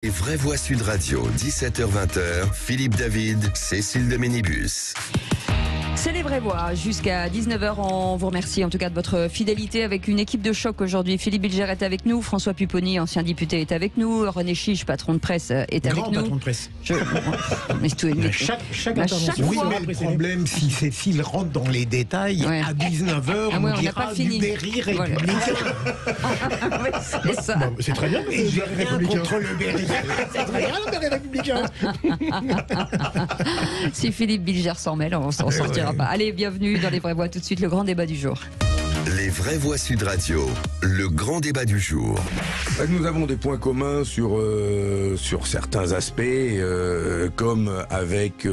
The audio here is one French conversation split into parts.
Les vraies voix Sud Radio, 17h-20h, Philippe David, Cécile de Ménibus. C'est les vraies voix. Jusqu'à 19h, on vous remercie en tout cas de votre fidélité avec une équipe de choc aujourd'hui. Philippe Bilger est avec nous, François Pupponi, ancien député, est avec nous, René Chiche, patron de presse, est avec nous. Patron de presse. Chaque intervention. Oui, mais le problème, si Cécile rentre dans les détails, à 19h, on dira du Berry républicain. Oui, c'est ça. Bon, c'est très bien. Et j'ai rien contre le Berry. C'est très bien le Berry républicain. Si Philippe Bilger s'en mêle, on s'en sortira pas. Allez, bienvenue dans les vraies voix. Tout de suite, le grand débat du jour. Les vraies voix Sud Radio, le grand débat du jour. Nous avons des points communs sur certains aspects, comme avec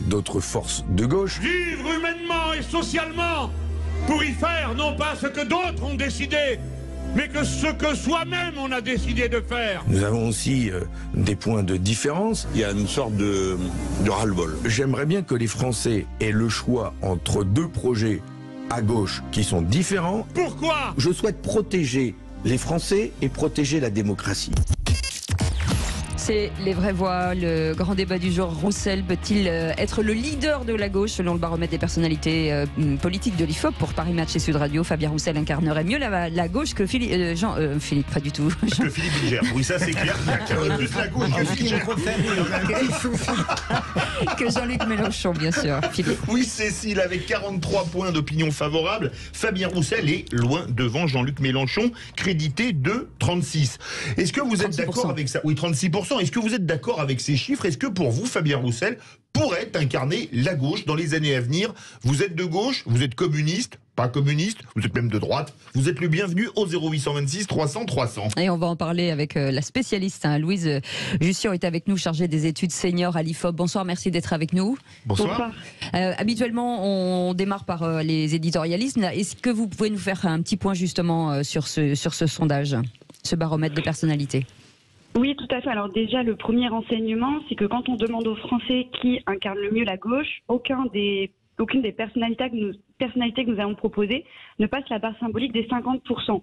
d'autres forces de gauche. Vivre humainement et socialement, pour y faire non pas ce que d'autres ont décidé, mais que ce que soi-même on a décidé de faire. Nous avons aussi des points de différence. Il y a une sorte de ras-le-bol. J'aimerais bien que les Français aient le choix entre deux projets à gauche qui sont différents. Pourquoi ? Je souhaite protéger les Français et protéger la démocratie. C'est les vraies voix, le grand débat du jour. Roussel peut-il être le leader de la gauche selon le baromètre des personnalités politiques de l'IFOP pour Paris Match et Sud Radio? Fabien Roussel incarnerait mieux la gauche que Philippe, Philippe, pas du tout. Que Philippe Bilger. Oui, ça c'est clair. Il y a plus la gauche que Bilger. Que Jean-Luc Mélenchon, bien sûr. Philippe. Oui, Cécile, avec 43 points d'opinion favorable, Fabien Roussel est loin devant Jean-Luc Mélenchon, crédité de 36. Est-ce que vous êtes d'accord avec ça? Oui, 36%. Est-ce que vous êtes d'accord avec ces chiffres? Est-ce que pour vous, Fabien Roussel pourrait incarner la gauche dans les années à venir? Vous êtes de gauche, vous êtes communiste, pas communiste, vous êtes même de droite. Vous êtes le bienvenu au 0826 300 300. Et on va en parler avec la spécialiste, Louise Jussian est avec nous, chargée des études seniors à l'IFOP. Bonsoir, merci d'être avec nous. Bonsoir. Habituellement, on démarre par les éditorialismes. Est-ce que vous pouvez nous faire un petit point justement sur ce sondage, ce baromètre des personnalités? Oui, tout à fait. Alors déjà, le premier renseignement, c'est que quand on demande aux Français qui incarne le mieux la gauche, aucune des personnalités que nous avons proposées ne passe la barre symbolique des 50%.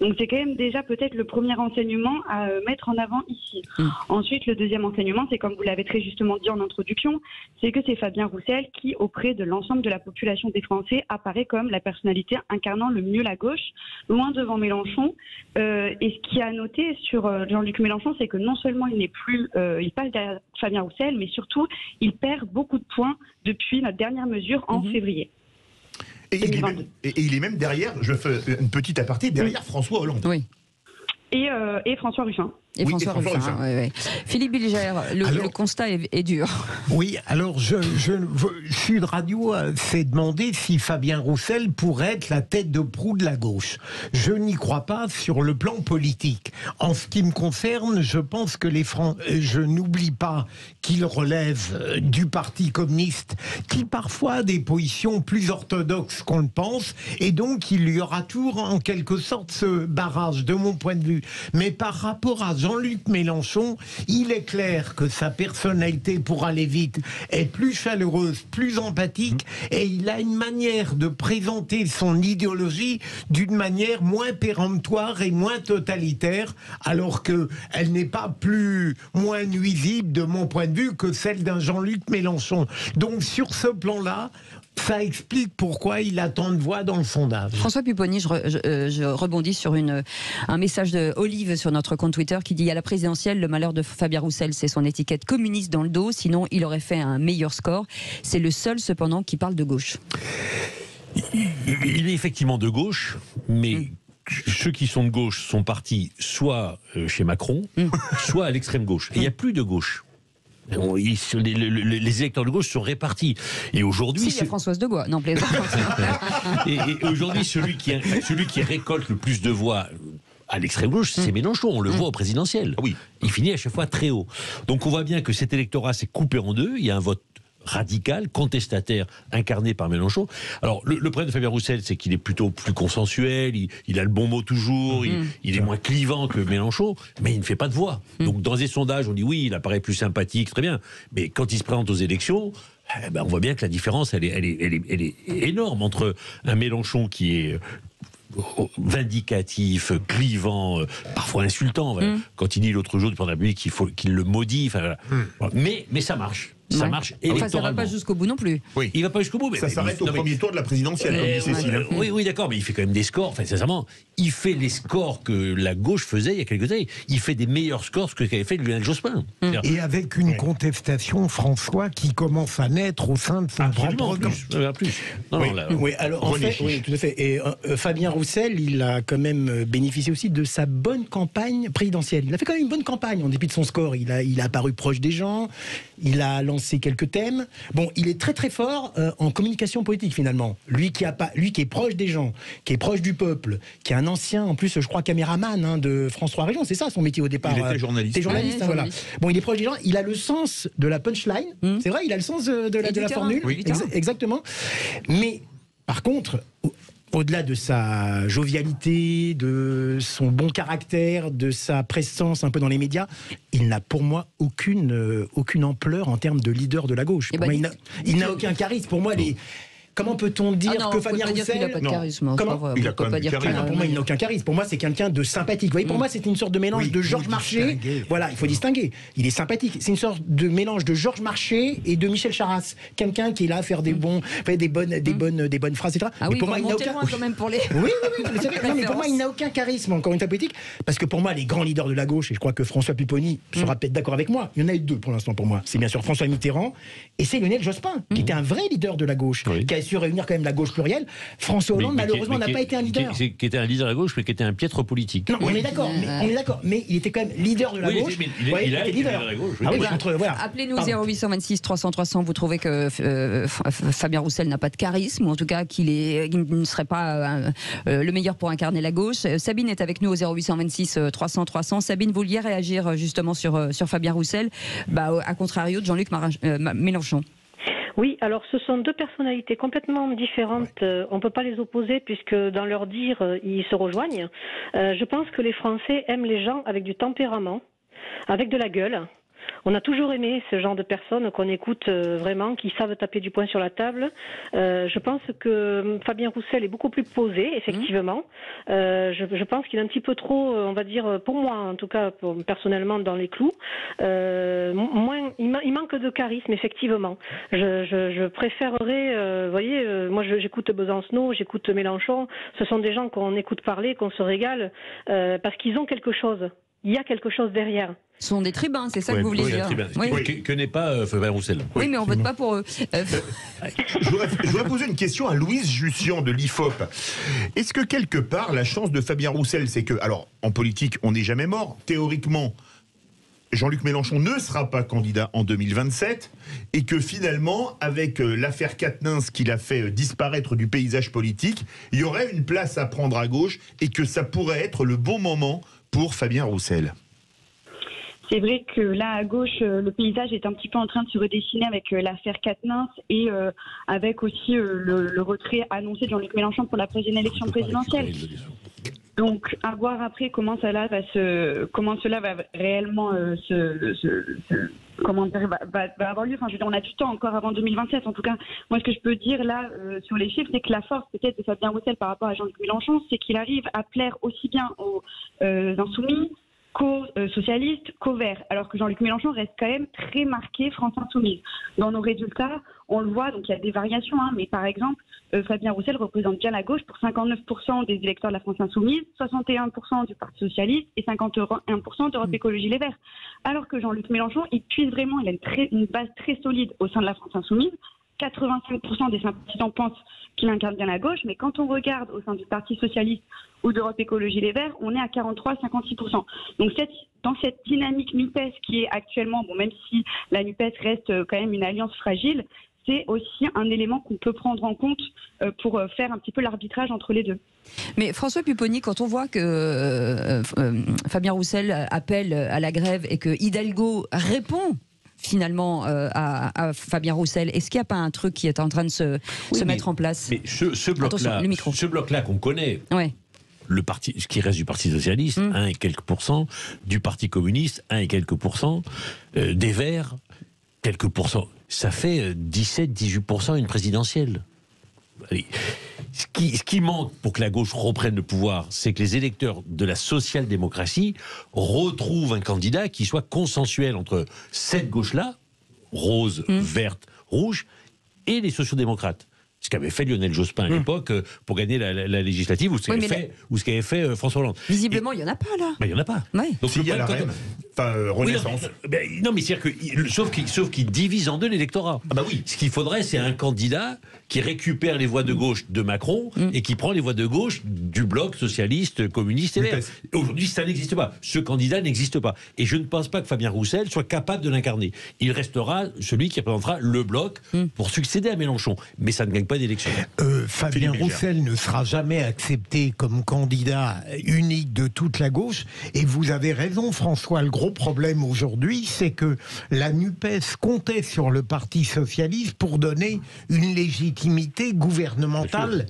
Donc c'est quand même déjà peut-être le premier renseignement à mettre en avant ici. Ensuite, le deuxième renseignement, c'est comme vous l'avez très justement dit en introduction, c'est que c'est Fabien Roussel qui, auprès de l'ensemble de la population des Français, apparaît comme la personnalité incarnant le mieux la gauche, loin devant Mélenchon. Et ce qui a noté sur Jean-Luc Mélenchon, c'est que non seulement il passe derrière Fabien Roussel, mais surtout, il perd beaucoup de points depuis notre dernière mesure en février. Et il est même derrière, je fais une petite aparté, derrière François Hollande. Oui. Et François Ruffin. Et François Ruffin. Oui. Philippe Bilger, le constat est dur. Oui, alors Sud Radio s'est demandé si Fabien Roussel pourrait être la tête de proue de la gauche. Je n'y crois pas sur le plan politique. En ce qui me concerne, je pense que je n'oublie pas qu'il relève du Parti communiste, qui parfois a des positions plus orthodoxes qu'on le pense, et donc il y aura toujours en quelque sorte ce barrage, de mon point de vue. Mais par rapport à Jean-Luc Mélenchon, il est clair que sa personnalité, pour aller vite, est plus chaleureuse, plus empathique, et il a une manière de présenter son idéologie d'une manière moins péremptoire et moins totalitaire, alors qu'elle n'est pas moins nuisible, de mon point de vue, que celle d'un Jean-Luc Mélenchon. Donc sur ce plan-là, ça explique pourquoi il a tant de voix dans le sondage. François Pupponi, je rebondis sur un message de Olive sur notre compte Twitter qui dit: à la présidentielle, le malheur de Fabien Roussel, c'est son étiquette communiste dans le dos, sinon il aurait fait un meilleur score. C'est le seul cependant qui parle de gauche. Il est effectivement de gauche, mais ceux qui sont de gauche sont partis soit chez Macron, soit à l'extrême gauche. Et il n'y a plus de gauche. Les électeurs de gauche sont répartis. Et aujourd'hui, il y a Françoise de Gaulle. Non, plaisant. et aujourd'hui, celui qui récolte le plus de voix à l'extrême gauche, c'est Mélenchon. On le voit au présidentiel. Oui. Il finit à chaque fois très haut. Donc on voit bien que cet électorat s'est coupé en deux. Il y a un vote radical, contestataire, incarné par Mélenchon. Alors, le problème de Fabien Roussel, c'est qu'il est plutôt plus consensuel, il a le bon mot toujours, il est moins clivant que Mélenchon, mais il ne fait pas de voix. Donc, dans des sondages, on dit oui, il apparaît plus sympathique, très bien, mais quand il se présente aux élections, on voit bien que la différence, elle est énorme entre un Mélenchon qui est vindicatif, clivant, parfois insultant. Voilà. Quand il dit l'autre jour du président de la République qu'il faut qu'il le maudit. Voilà. Mais ça marche. Ça marche électoralement. Enfin, ça va pas jusqu'au bout non plus. Oui. Il va pas jusqu'au bout. Mais ça s'arrête au premier tour de la présidentielle, comme dit Cécile. Oui, d'accord, mais il fait quand même des scores. Enfin, sincèrement, il fait les scores que la gauche faisait il y a quelques années. Il fait des meilleurs scores que ce qu'avait fait Lionel Jospin. Et avec une contestation, François, qui commence à naître au sein de son propre camp. Oui, alors en fait, oui, tout à fait. Et Fabien Roussel, il a quand même bénéficié aussi de sa bonne campagne présidentielle. Il a fait quand même une bonne campagne en dépit de son score. Il a apparu proche des gens. Il a lancé quelques thèmes. Bon, il est très très fort en communication politique finalement. Lui qui est proche des gens, qui est proche du peuple, qui est un ancien, en plus, je crois, caméraman de France 3 Régions. C'est ça son métier au départ. Il était journaliste. Voilà. Bon, il est proche des gens. Il a le sens de la punchline. C'est vrai, il a le sens de la formule. Oui. Exactement. Mais par contre, au-delà de sa jovialité, de son bon caractère, de sa présence un peu dans les médias, il n'a pour moi aucune ampleur en termes de leader de la gauche. Pour moi, il n'a aucun charisme. Pour moi, comment peut-on dire que Fabien Roussel... Il n'a pas de charisme. Il a quand même du charisme. Pour moi, il n'a aucun charisme. Pour moi, c'est quelqu'un de sympathique. Vous voyez, pour moi, c'est une sorte de mélange de Georges Marchais. Voilà, il faut distinguer. Il est sympathique. C'est une sorte de mélange de Georges Marchais et de Michel Charasse. Quelqu'un qui est là à faire des bonnes phrases, etc. Ah oui, pour moi, il n'a aucun... quand même pour les... Oui. Non, mais pour moi, il n'a aucun charisme, encore une fois, politique. Parce que pour moi, les grands leaders de la gauche, et je crois que François Pupponi sera peut-être d'accord avec moi, il y en a eu deux pour l'instant pour moi. C'est bien sûr François Mitterrand et c'est Lionel Jospin, qui était un vrai leader de la gauche, qui a su réunir quand même la gauche plurielle. François Hollande, malheureusement, n'a pas été un leader. Qui était un leader de la gauche, mais qui était un piètre politique. Non, on est d'accord. Mais il était quand même leader de la gauche. Il a été leader de la gauche. Appelez-nous 0826 300 300. Vous trouvez que Fabien Roussel n'a pas de charisme, ou en tout cas qu'il ne serait pas le meilleur pour incarner la gauche. Sabine est avec nous au 0826 300 300. Sabine, vous vouliez réagir justement sur Fabien Roussel, à contrario de Jean-Luc Mélenchon. Oui, alors ce sont deux personnalités complètement différentes. On ne peut pas les opposer puisque dans leur dire, ils se rejoignent. Je pense que les Français aiment les gens avec du tempérament, avec de la gueule. On a toujours aimé ce genre de personnes qu'on écoute vraiment, qui savent taper du poing sur la table. Je pense que Fabien Roussel est beaucoup plus posé, effectivement. Je pense qu'il est un petit peu trop, on va dire, pour moi en tout cas, personnellement, dans les clous. Il manque de charisme, effectivement. Je préférerais, vous voyez, moi j'écoute Besancenot, j'écoute Mélenchon. Ce sont des gens qu'on écoute parler, qu'on se régale, parce qu'ils ont quelque chose. Il y a quelque chose derrière. Ce sont des tribuns, c'est ça que vous voulez dire. Que n'est pas Fabien Roussel. Oui, mais on ne vote pas pour eux. Je voudrais poser une question à Louise Jussian de l'IFOP. Est-ce que quelque part, la chance de Fabien Roussel, c'est que, alors, en politique, on n'est jamais mort. Théoriquement, Jean-Luc Mélenchon ne sera pas candidat en 2027 et que finalement, avec l'affaire Quatennens qu'il a fait disparaître du paysage politique, il y aurait une place à prendre à gauche et que ça pourrait être le bon moment pour Fabien Roussel. C'est vrai que là, à gauche, le paysage est un petit peu en train de se redessiner avec l'affaire Quatennens et avec aussi le retrait annoncé de Jean-Luc Mélenchon pour la prochaine élection présidentielle. Donc, à voir après comment cela va réellement va avoir lieu. Enfin, je veux dire, on a du temps encore avant 2027. En tout cas, moi, ce que je peux dire là sur les chiffres, c'est que la force peut-être de Fabien Roussel par rapport à Jean-Luc Mélenchon, c'est qu'il arrive à plaire aussi bien aux insoumis qu'aux socialistes, qu'aux verts, alors que Jean-Luc Mélenchon reste quand même très marqué France Insoumise. Dans nos résultats, on le voit, donc il y a des variations, mais par exemple, Fabien Roussel représente bien la gauche pour 59% des électeurs de la France Insoumise, 61% du Parti Socialiste et 51% d'Europe Écologie Les Verts. Alors que Jean-Luc Mélenchon, il puise vraiment, il a une base très solide au sein de la France Insoumise. 85% des sympathisants pensent qu'il incarne bien la gauche, mais quand on regarde au sein du Parti Socialiste ou d'Europe Écologie Les Verts, on est à 43-56%. Donc dans cette dynamique NUPES qui est actuellement, même si la NUPES reste quand même une alliance fragile, c'est aussi un élément qu'on peut prendre en compte pour faire un petit peu l'arbitrage entre les deux. Mais François Pupponi, quand on voit que Fabien Roussel appelle à la grève et que Hidalgo répond finalement à Fabien Roussel, est-ce qu'il n'y a pas un truc qui est en train de se mettre en place? Mais ce bloc-là qu'on connaît, ce qui reste du Parti Socialiste, 1 et quelques %, du Parti Communiste, 1 et quelques %, des Verts, quelques %, ça fait 17-18% une présidentielle. allez, ce qui manque pour que la gauche reprenne le pouvoir, c'est que les électeurs de la social-démocratie retrouvent un candidat qui soit consensuel entre cette gauche-là, rose, verte, rouge, et les sociaux-démocrates. Ce qu'avait fait Lionel Jospin à l'époque pour gagner la législative, ou ce qu'avait fait François Hollande. Visiblement, il n'y en a pas, là. Il n'y en a pas. Ouais. Donc, il y a la REM, Renaissance. Non, mais c'est-à-dire que, sauf qu'il divise en deux l'électorat. Ah bah oui. Ce qu'il faudrait, c'est un candidat qui récupère les voix de gauche de Macron et qui prend les voix de gauche du bloc socialiste, communiste et vert. Aujourd'hui, ça n'existe pas. Ce candidat n'existe pas. Et je ne pense pas que Fabien Roussel soit capable de l'incarner. Il restera celui qui représentera le bloc pour succéder à Mélenchon. Mais ça ne gagne pas d'élection. Fabien Roussel ne sera jamais accepté comme candidat unique de toute la gauche. Et vous avez raison, François. Le gros problème aujourd'hui, c'est que la NUPES comptait sur le Parti socialiste pour donner une légitimité gouvernementale.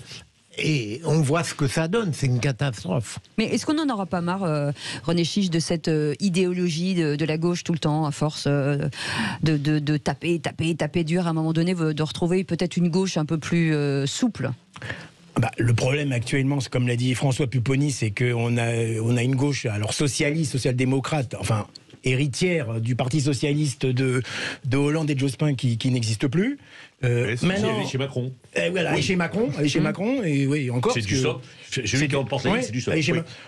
Et on voit ce que ça donne, c'est une catastrophe. Mais est-ce qu'on n'en aura pas marre, René Chiche, de cette idéologie de la gauche tout le temps, à force de taper dur, à un moment donné, de retrouver peut-être une gauche un peu plus souple? Le problème actuellement, c'est comme l'a dit François Pupponi, c'est qu'on a une gauche, alors socialiste, social-démocrate, enfin héritière du Parti socialiste de Hollande et de Jospin qui n'existe plus. Maintenant, chez Macron. Voilà, chez Macron, et oui, encore. C'est du soft. Celui qui emporte c'est du soft.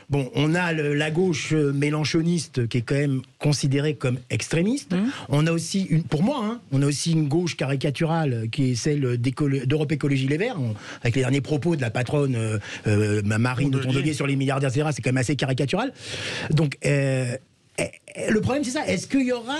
Bon, on a la gauche mélenchoniste qui est quand même considérée comme extrémiste. On a aussi, pour moi, on a aussi une gauche caricaturale qui est celle d'Europe Écologie Les Verts, avec les derniers propos de la patronne Marine de Tondelier sur les milliardaires, etc. C'est quand même assez caricatural. Donc, le problème, c'est ça. Est-ce qu'il y aura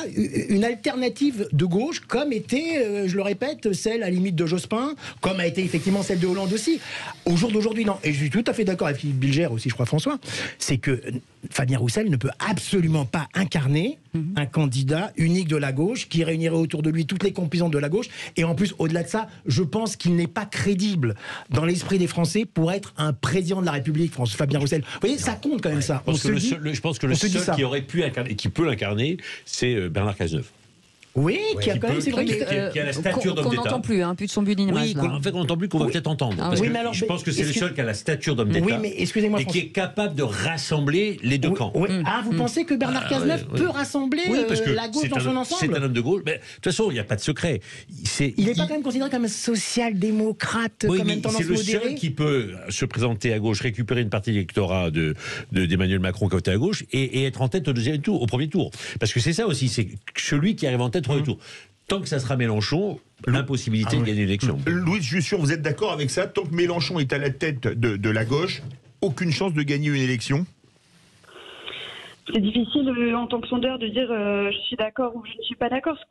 une alternative de gauche, comme était, je le répète, celle à la limite de Jospin, comme a été effectivement celle de Hollande aussi? Au jour d'aujourd'hui, non. Et je suis tout à fait d'accord avec Philippe Bilger aussi, je crois, François, c'est que Fabien Roussel ne peut absolument pas incarner un candidat unique de la gauche qui réunirait autour de lui toutes les composantes de la gauche. Et en plus, au-delà de ça, je pense qu'il n'est pas crédible dans l'esprit des Français pour être un président de la République, Fabien Roussel. Vous voyez, ça compte quand même, ça. Je pense que le seul qui aurait pu incarner, qui peut l'incarner, c'est Bernard Cazeneuve. Oui, qui a quand même, c'est vrai, qui a la stature d'homme d'État. Qu'on n'entend plus, plus de son but d'image. Oui, en fait, on n'entend plus, qu'on va peut-être entendre. Parce que je pense que c'est le seul qui a la stature d'homme d'État. Oui, mais excusez-moi, et qui est capable de rassembler les deux camps. Ah, vous pensez que Bernard Cazeneuve peut rassembler la gauche dans son ensemble? C'est un homme de gauche. Mais de toute façon, il n'y a pas de secret. Il n'est pas quand même considéré comme un social-démocrate, comme une tendance modérée. C'est le seul qui peut se présenter à gauche, récupérer une partie de l'électorat d'Emmanuel Macron côté à gauche et être en tête au premier tour. Parce que c'est ça aussi, c'est celui qui arrive en tête au premier tour. Tant que ça sera Mélenchon, l'impossibilité de gagner l'élection. Louis Jussion, vous êtes d'accord avec ça? Tant que Mélenchon est à la tête de la gauche, aucune chance de gagner une élection? C'est difficile en tant que sondeur de dire je suis d'accord ou je ne suis pas d'accord. Ce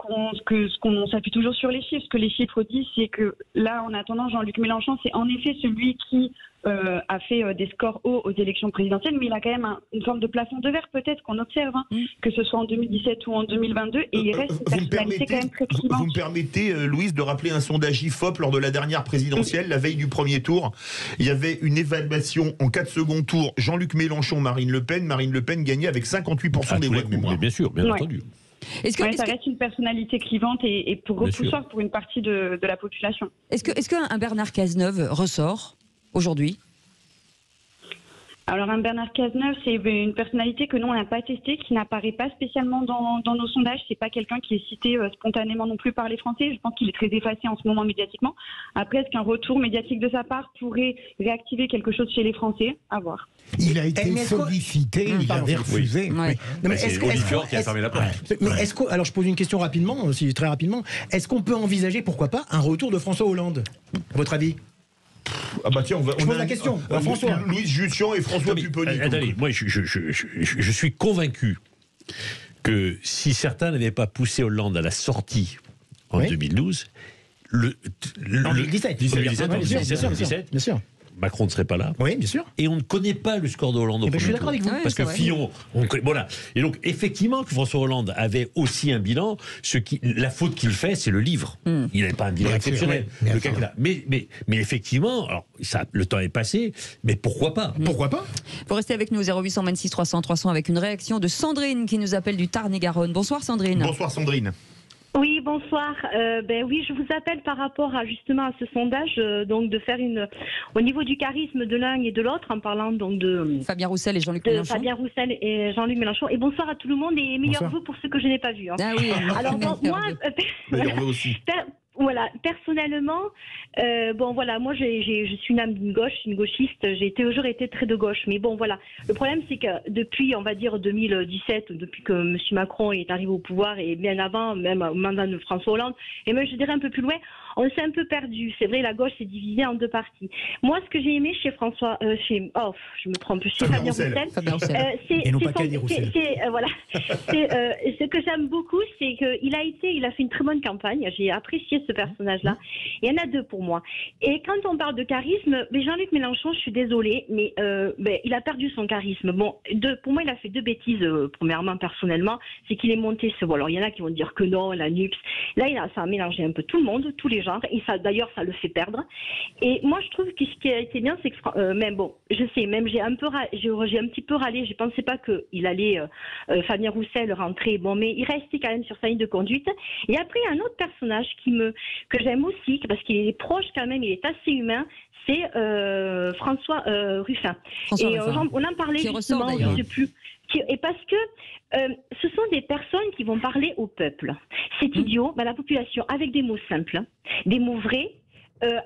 qu'on s'appuie toujours sur les chiffres. Ce que les chiffres disent, c'est que là, en attendant, Jean-Luc Mélenchon, c'est en effet celui qui a fait des scores hauts aux élections présidentielles, mais il a quand même une forme de plafond de verre peut-être qu'on observe, que ce soit en 2017 ou en 2022, et il reste une personnalité quand même très clivante. Vous me permettez, Louise, de rappeler un sondage IFOP lors de la dernière présidentielle, la veille du premier tour. Il y avait une évaluation en 4 seconds tours, Jean-Luc Mélenchon, Marine Le Pen. Marine Le Pen gagnait avec 58% des voix de mémoire. Bien sûr, bien entendu. Ça reste une personnalité clivante et pour repoussoir pour une partie de la population. Est-ce qu'un Bernard Cazeneuve ressort aujourd'hui? Alors un Bernard Cazeneuve, c'est une personnalité que nous on n'a pas testée, qui n'apparaît pas spécialement dans nos sondages. C'est pas quelqu'un qui est cité spontanément non plus par les Français. Je pense qu'il est très effacé en ce moment médiatiquement. Après, est-ce qu'un retour médiatique de sa part pourrait réactiver quelque chose chez les Français? À voir. Il a été sollicité, il avait refusé. C'est Olivier qui a fermé la porte. Mais alors je pose une question rapidement, aussi très rapidement. Est-ce qu'on peut envisager, pourquoi pas, un retour de François Hollande, à votre avis? Ah bah tiens, je pose la question. François. Louis Jussion et François Pupponi. Attendez, moi je suis convaincu que si certains n'avaient pas poussé Hollande à la sortie en 2012, en 2017, bien sûr. Macron ne serait pas là. Oui, bien sûr. Et on ne connaît pas le score de Hollande au premier tour. Je suis d'accord avec vous. Parce que Fillon, voilà. Et donc, effectivement, que François Hollande avait aussi un bilan. La faute qu'il fait, c'est le livre. Il n'avait pas un bilan exceptionnel. Mais effectivement, alors, le temps est passé, mais pourquoi pas? Pourquoi pas? Vous restez avec nous au 0826 300 300 avec une réaction de Sandrine qui nous appelle du Tarn-et-Garonne. Bonsoir Sandrine. Bonsoir Sandrine. Oui, bonsoir. Oui, je vous appelle par rapport à justement à ce sondage, donc de faire au niveau du charisme de l'un et de l'autre, en parlant donc de Fabien Roussel et Jean-Luc Mélenchon. Fabien Roussel et Jean-Luc Mélenchon. Et bonsoir à tout le monde et meilleurs vœux pour ceux que je n'ai pas vus. Hein. Ah oui. Alors bon, moi, Meilleurs vœux aussi. Voilà, personnellement, moi je suis une âme d'une gauche, une gauchiste, j'ai toujours été très de gauche. Mais bon, voilà, le problème c'est que depuis, on va dire 2017, depuis que M. Macron est arrivé au pouvoir et bien avant, même au mandat de François Hollande, et même je dirais un peu plus loin, on s'est un peu perdu. C'est vrai, la gauche s'est divisée en deux parties. Moi, ce que j'ai aimé chez je me trompe, chez Fabien Roussel, et non pas Camille Roussel. Ce que j'aime beaucoup, c'est qu'il a fait une très bonne campagne. J'ai apprécié ce personnage-là. Il y en a deux pour moi. Et quand on parle de charisme, Jean-Luc Mélenchon, je suis désolée, mais il a perdu son charisme. Bon, pour moi, il a fait deux bêtises, premièrement, personnellement. C'est qu'il est monté alors, il y en a qui vont dire que non, la NUPS. Là, ça a mélangé un peu tout le monde, tous les genres. Et ça, d'ailleurs, ça le fait perdre. Et moi, je trouve que ce qui a été bien, c'est que, j'ai un petit peu râlé. Je ne pensais pas qu'il allait, Fabien Roussel, rentrer. Bon, mais il restait quand même sur sa ligne de conduite. Et après, il y a un autre personnage que j'aime aussi, parce qu'il est proche quand même, il est assez humain, c'est François Ruffin. On en parlait qui justement, je ne sais plus. Et parce que ce sont des personnes qui vont parler au peuple. C'est idiot, la population, avec des mots simples, des mots vrais,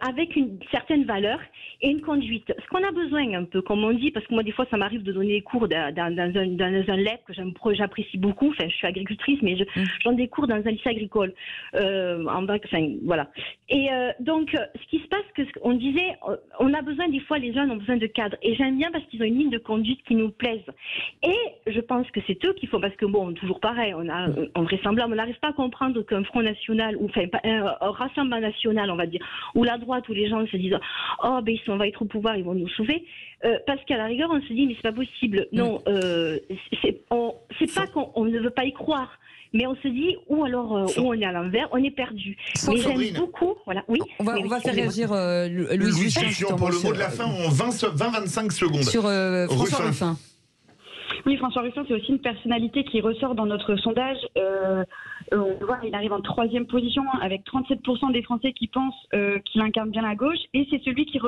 avec une certaine valeur et une conduite. Ce qu'on a besoin un peu, comme on dit, parce que moi des fois ça m'arrive de donner des cours dans un LEP que j'apprécie beaucoup. Enfin, je suis agricultrice, mais je donne des cours dans un lycée agricole. Voilà. Et donc, ce qui se passe, on disait, on a besoin des fois, les jeunes ont besoin de cadres. Et j'aime bien parce qu'ils ont une ligne de conduite qui nous plaise. Et je pense que c'est eux qui font, parce que bon, toujours pareil, on n'arrive pas à comprendre qu'un Front National, ou enfin un Rassemblement National, on va dire, ou la droite, où les gens se disent on va être au pouvoir, ils vont nous sauver, parce qu'à la rigueur on se dit mais c'est pas possible. Non, c'est pas qu'on ne veut pas y croire, mais on se dit où on est à l'envers, on est perdu. Mais j'aime beaucoup. Voilà. Oui. On va faire réagir Louise Justin pour le mot de la fin en 20-25 secondes. Sur François Ruffin. Oui, François Ruffin, c'est aussi une personnalité qui ressort dans notre sondage. On voit, il arrive en 3e position avec 37% des Français qui pensent qu'il incarne bien la gauche, et c'est celui qui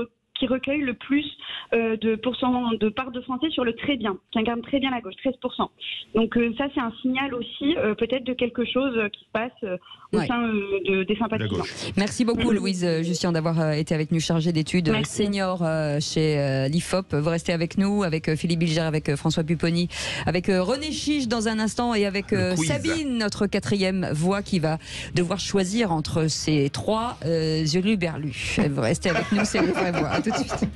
recueille le plus de part de Français sur le très bien, qui incarne très bien la gauche, 13%. Donc ça, c'est un signal aussi peut-être de quelque chose qui se passe au sein des sympathisants. Merci beaucoup Louise Justin d'avoir été avec nous, chargée d'études senior chez l'IFOP. Vous restez avec nous, avec Philippe Bilger, avec François Pupponi, avec René Chiche dans un instant, et avec Sabine, notre 4e voix, qui va devoir choisir entre ces 3 hurluberlus. Vous restez avec nous, c'est le vrai voix. À tout de suite.